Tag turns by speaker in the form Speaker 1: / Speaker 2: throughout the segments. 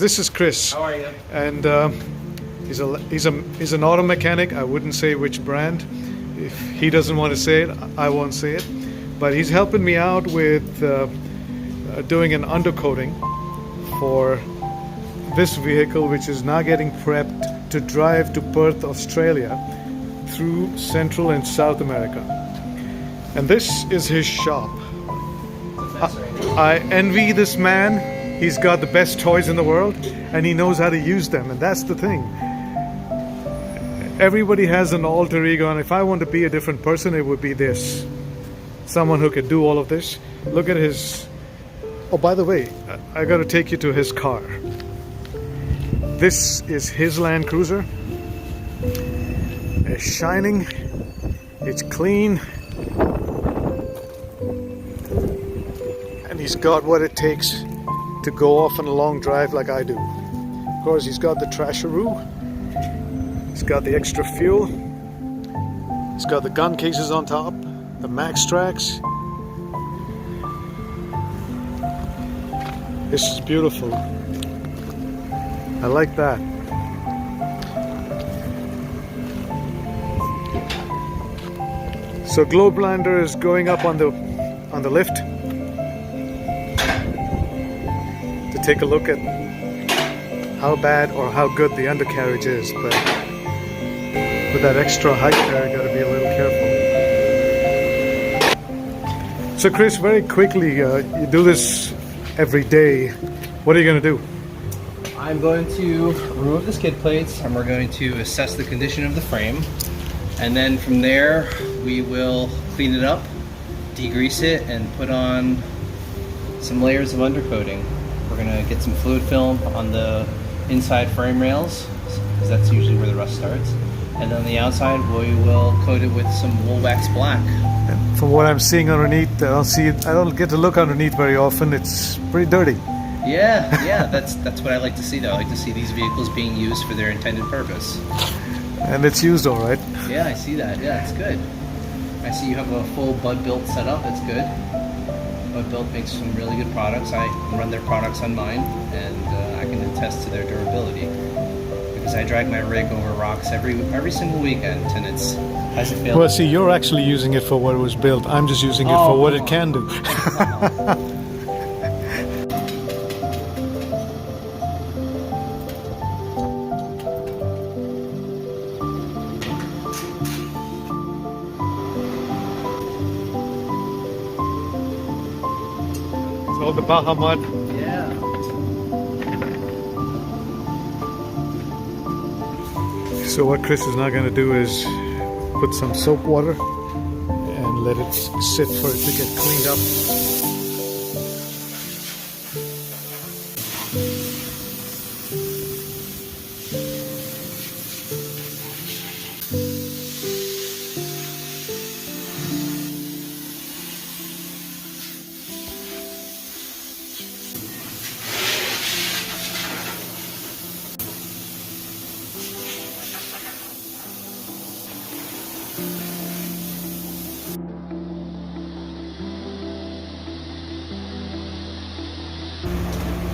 Speaker 1: This is Chris.
Speaker 2: How are you?
Speaker 1: And he's an auto mechanic. I wouldn't say which brand. If he doesn't want to say it, I won't say it. But he's helping me out with doing an undercoating for this vehicle, which is now getting prepped to drive to Perth, Australia, through Central and South America. And this is his shop. I envy this man. He's got the best toys in the world and he knows how to use them, and that's the thing. Everybody has an alter ego, and if I want to be a different person, it would be this. Someone who could do all of this. Look at his... Oh, by the way, I got to take you to his car. This is his Landcruiser. It's shining. It's clean. And he's got what it takes to go off on a long drive like I do. Of course, he's got the trasheroo. He's got the extra fuel. He's got the gun cases on top, the max tracks. This is beautiful. I like that. So Globelander is going up on the lift to take a look at how bad or how good the undercarriage is, but with that extra height there, I gotta be a little careful. So Chris, very quickly, you do this every day. What are you gonna do?
Speaker 2: I'm going to remove the skid plates and we're going to assess the condition of the frame. And then from there, we will clean it up, degrease it, and put on some layers of undercoating. We're gonna get some fluid film on the inside frame rails, because that's usually where the rust starts. And then on the outside, we will coat it with some wool wax black.
Speaker 1: And from what I'm seeing underneath, I don't get to look underneath very often. It's pretty dirty.
Speaker 2: Yeah, that's what I like to see though. I like to see these vehicles being used for their intended purpose.
Speaker 1: And it's used all right.
Speaker 2: Yeah, I see that. Yeah, it's good. I see you have a full Bud Built setup. That's good. Bud Built makes some really good products. I run their products on mine, and I can attest to their durability. Because I drag my rig over rocks every single weekend, and it's hasn't failed.
Speaker 1: Well, see, you're actually using it for what it was built. I'm just using it for what it can do. All the Baja mud.
Speaker 2: Yeah.
Speaker 1: So what Chris is now going to do is put some soap water and let it sit for it to get cleaned up.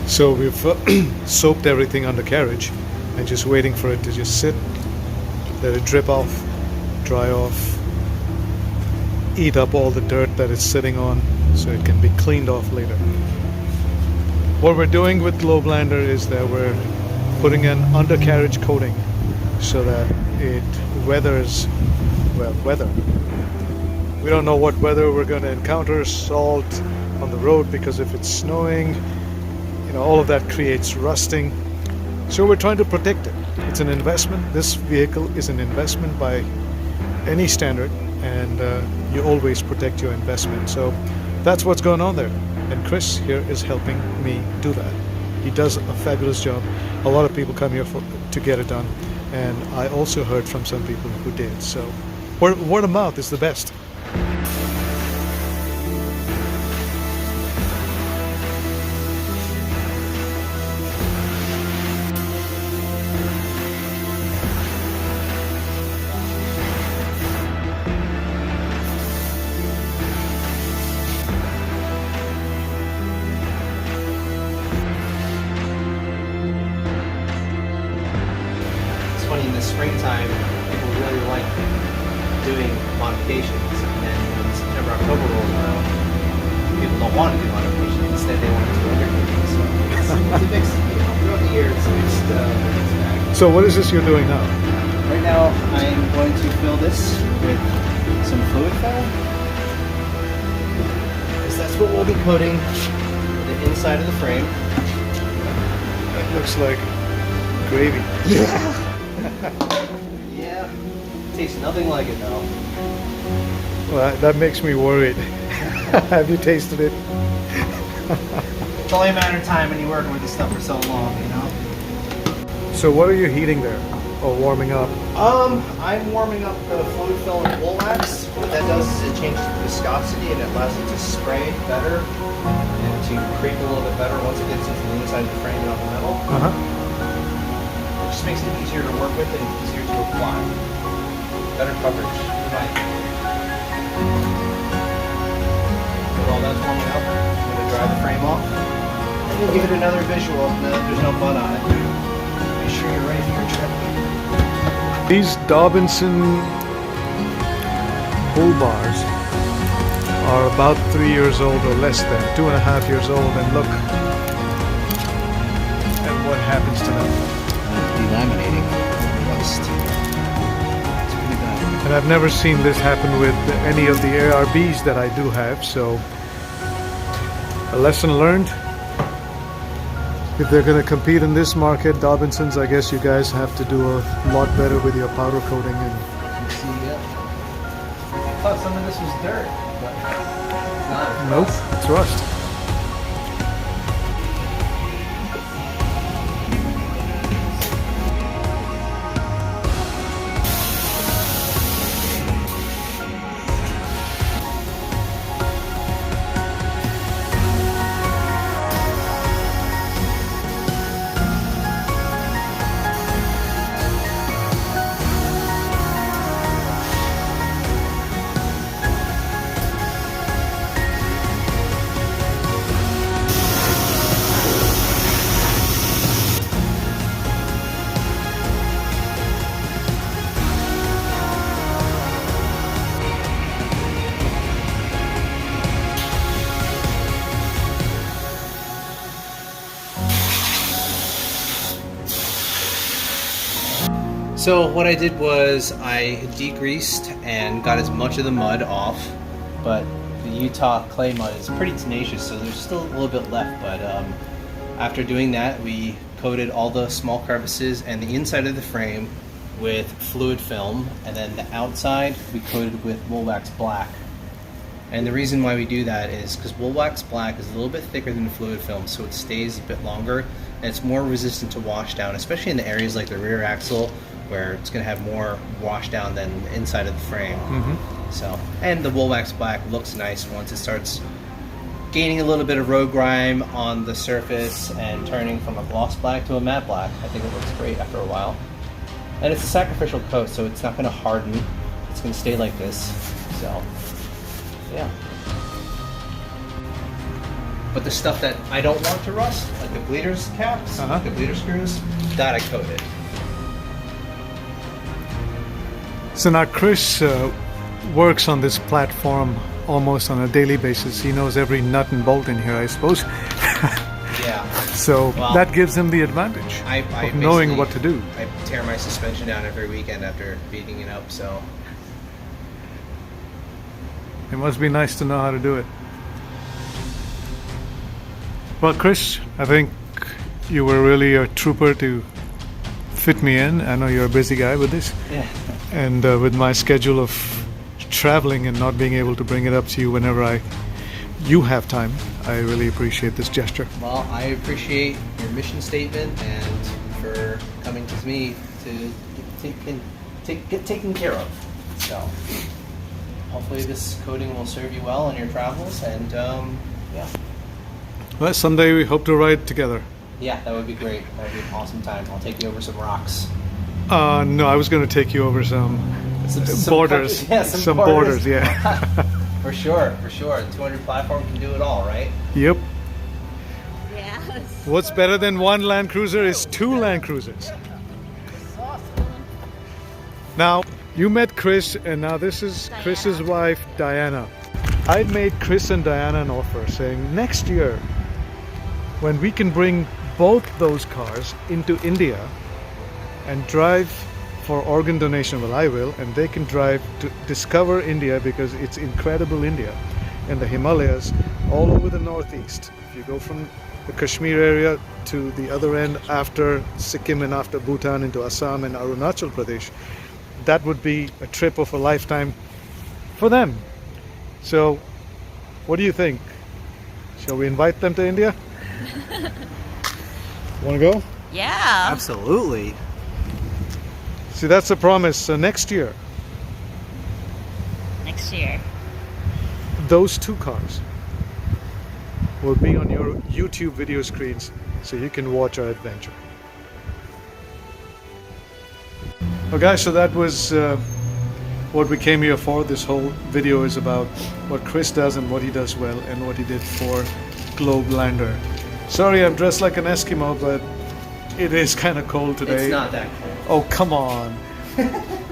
Speaker 1: So we've soaked everything undercarriage and just waiting for it to just sit, let it drip off, dry off, eat up all the dirt that it's sitting on so it can be cleaned off later. What we're doing with Globelander is that we're putting an undercarriage coating so that it weathers, well, weather. We don't know what weather we're going to encounter, salt on the road, because if it's snowing, you know, all of that creates rusting. So we're trying to protect it. It's an investment. This vehicle is an investment by any standard, and you always protect your investment. So that's what's going on there. And Chris here is helping me do that. He does a fabulous job. A lot of people come here to get it done. And I also heard from some people who did. So word of mouth is the best.
Speaker 2: funny, in the springtime, people really like doing modifications, and then when September, October rolls around, people don't want to do modifications. Instead, they want to do undercoating. So it's a mix. Throughout the year, it's a mixed bag.
Speaker 1: So what is this you're doing now?
Speaker 2: Right now, I'm going to fill this with some fluid film. Because that's what we'll be coating the inside of the frame.
Speaker 1: It looks like gravy.
Speaker 2: Yeah. Tastes nothing like it though.
Speaker 1: Well, that makes me worried. Have you tasted it?
Speaker 2: It's only a matter of time when you're working with this stuff for so long, you know?
Speaker 1: So what are you heating there? Or warming up?
Speaker 2: I'm warming up the fluid film with wool wax. What that does is it changes the viscosity and it allows it to spray better and to creep a little bit better once it gets into the inside of the frame and on the metal.
Speaker 1: Uh-huh.
Speaker 2: It just makes it easier to work with and easier to apply. Better coverage. Right. So while that's warming up, I'm going to dry the frame off. And we'll give it another visual now that there's no mud on it. Make sure you're ready for your trip.
Speaker 1: These Dobinson bull bars are about 3 years old or less than, 2.5 years old, and look at what happens to them.
Speaker 2: Delaminating rust. It's pretty bad.
Speaker 1: And I've never seen this happen with any of the ARBs that I do have, so a lesson learned. If they're going to compete in this market, Dobinsons, I guess you guys have to do a lot better with your powder coating. And
Speaker 2: You see, yeah. I thought some of this was dirt, but it's not.
Speaker 1: nope, it's rust.
Speaker 2: So what I did was I degreased and got as much of the mud off, but the Utah clay mud is pretty tenacious, so there's still a little bit left. But after doing that, we coated all the small crevices and the inside of the frame with fluid film, and then the outside we coated with wool wax black. And the reason why we do that is because wool wax black is a little bit thicker than the fluid film, so it stays a bit longer and it's more resistant to wash down, especially in the areas like the rear axle where it's going to have more wash down than the inside of the frame.
Speaker 1: Mm-hmm.
Speaker 2: So, and the wool wax black looks nice once it starts gaining a little bit of road grime on the surface and turning from a gloss black to a matte black. I think it looks great after a while. And it's a sacrificial coat, so it's not going to harden. It's going to stay like this. So, yeah. But the stuff that I don't want to rust, like the bleeders caps, the bleeder screws, that I coated.
Speaker 1: So now Chris works on this platform almost on a daily basis. He knows every nut and bolt in here, I suppose.
Speaker 2: Yeah.
Speaker 1: So
Speaker 2: well,
Speaker 1: that gives him the advantage of knowing what to do.
Speaker 2: I tear my suspension down every weekend after beating it up, so.
Speaker 1: It must be nice to know how to do it. Well, Chris, I think you were really a trooper to fit me in. I know you're a busy guy with this.
Speaker 2: Yeah.
Speaker 1: And with my schedule of traveling and not being able to bring it up to you whenever you have time, I really appreciate this gesture.
Speaker 2: Well, I appreciate your mission statement and for coming to me to get taken care of. So, hopefully this coating will serve you well in your travels, and yeah.
Speaker 1: Well, someday we hope to ride together.
Speaker 2: Yeah, that would be great. That would be an awesome time. I'll take you over some rocks.
Speaker 1: No, I was going to take you over some borders.
Speaker 2: Yeah,
Speaker 1: some borders, yeah.
Speaker 2: For sure, for sure. The 200 platform can do it all, right?
Speaker 1: Yep.
Speaker 3: Yes.
Speaker 1: What's better than one Land Cruiser is two Land Cruisers. Now, you met Chris, and now this is
Speaker 3: Diana.
Speaker 1: Chris's wife, Diana. I made Chris and Diana an offer saying next year, when we can bring both those cars into India and drive for organ donation, well, I will, and they can drive to discover India, because it's incredible India and the Himalayas all over the northeast. If you go from the Kashmir area to the other end after Sikkim and after Bhutan into Assam and Arunachal Pradesh, that would be a trip of a lifetime for them. So, what do you think? Shall we invite them to India? Want to go?
Speaker 3: Yeah.
Speaker 2: Absolutely.
Speaker 1: See, that's a promise. So next year,
Speaker 3: Next year.
Speaker 1: those two cars will be on your YouTube video screens, so you can watch our adventure. Well, guys, so that was what we came here for. This whole video is about what Chris does and what he does well and what he did for Globe Lander. Sorry, I'm dressed like an Eskimo, but it is kind of cold today.
Speaker 2: It's not that cold.
Speaker 1: Oh, come on.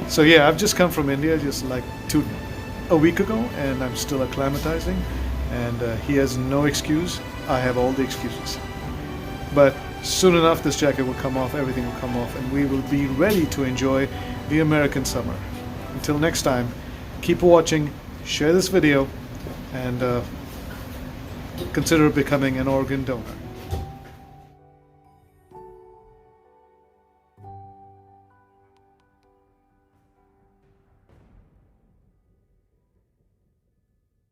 Speaker 1: So yeah, I've just come from India just like a week ago, and I'm still acclimatizing, and he has no excuse. I have all the excuses. But soon enough this jacket will come off, everything will come off, and we will be ready to enjoy the American summer. Until next time, keep watching, share this video, and consider becoming an organ donor.